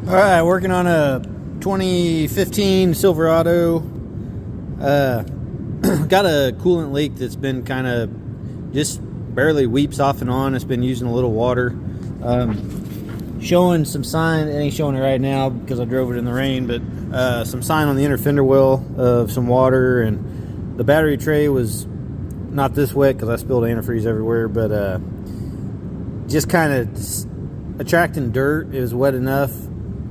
All right, working on a 2015 Silverado. Got a coolant leak that's been kind of just barely weeps off and on. It's been using a little water. Showing some sign, it ain't showing it right now because I drove it in the rain, but some sign on the inner fender well of some water, and the battery tray was not this wet because I spilled antifreeze everywhere, but just kind of attracting dirt. It was wet enough.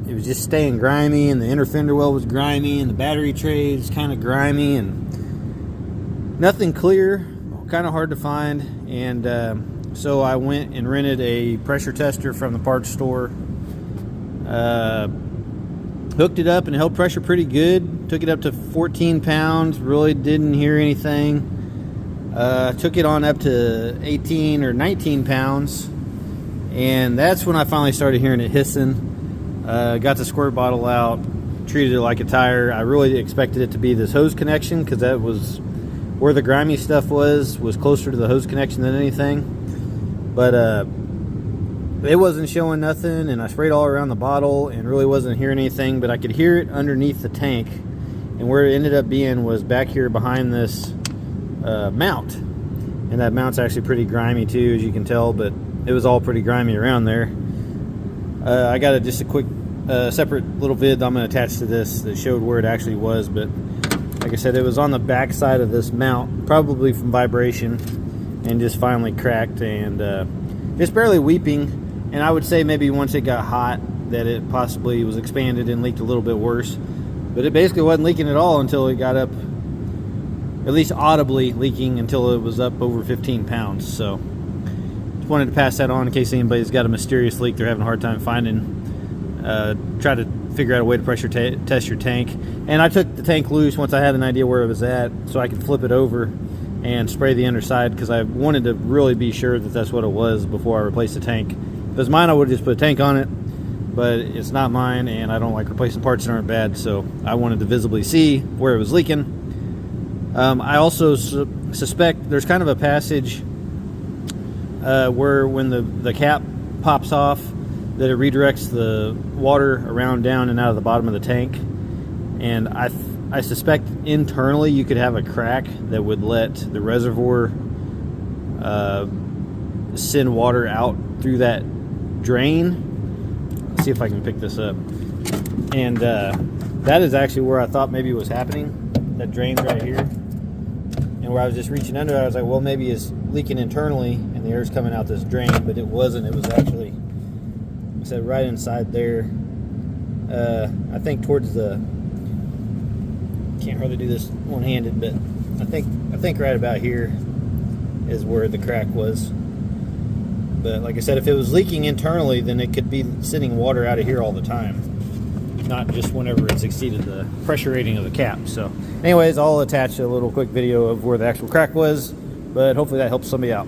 It was just staying grimy, and the inner fender well was grimy, and the battery tray was kind of grimy, and nothing clear, kind of hard to find. And so I went and rented a pressure tester from the parts store, hooked it up, and it held pressure pretty good. Took it up to 14 pounds, really didn't hear anything. Took it on up to 18 or 19 pounds, and that's when I finally started hearing it hissing. Got the squirt bottle out, treated it like a tire. I really expected it to be this hose connection because that was where the grimy stuff was closer to the hose connection than anything. But it wasn't showing nothing, and I sprayed all around the bottle and really wasn't hearing anything, but I could hear it underneath the tank. And where it ended up being was back here behind this mount. And that mount's actually pretty grimy too, as you can tell, but it was all pretty grimy around there. I got just a quick separate little vid that I'm going to attach to this that showed where it actually was, but like I said, it was on the back side of this mount, probably from vibration, and just finally cracked and just barely weeping. And I would say maybe once it got hot that it possibly was expanded and leaked a little bit worse, but it basically wasn't leaking at all until it got up, at least audibly leaking, until it was up over 15 pounds. So wanted to pass that on in case anybody's got a mysterious leak they're having a hard time finding. Try to figure out a way to pressure test your tank. And I took the tank loose once I had an idea where it was at, so I could flip it over and spray the underside, because I wanted to really be sure that that's what it was before I replaced the tank. If it was mine, I would have just put a tank on it, but it's not mine, and I don't like replacing parts that aren't bad, so I wanted to visibly see where it was leaking. I also suspect there's kind of a passage where when the cap pops off, that it redirects the water around, down, and out of the bottom of the tank. And I suspect internally you could have a crack that would let the reservoir send water out through that drain. Let's see if I can pick this up. And that is actually where I thought maybe it was happening. That drain's right here. And where I was just reaching under, I was like, well, maybe it's leaking internally and the air's coming out this drain, but it wasn't. It was actually, like I said, right inside there. I think towards the, can't hardly do this one-handed, but I think right about here is where the crack was. But like I said, if it was leaking internally, then it could be sending water out of here all the time, not just whenever it's exceeded the pressure rating of the cap. So anyways, I'll attach a little quick video of where the actual crack was, but hopefully that helps somebody out.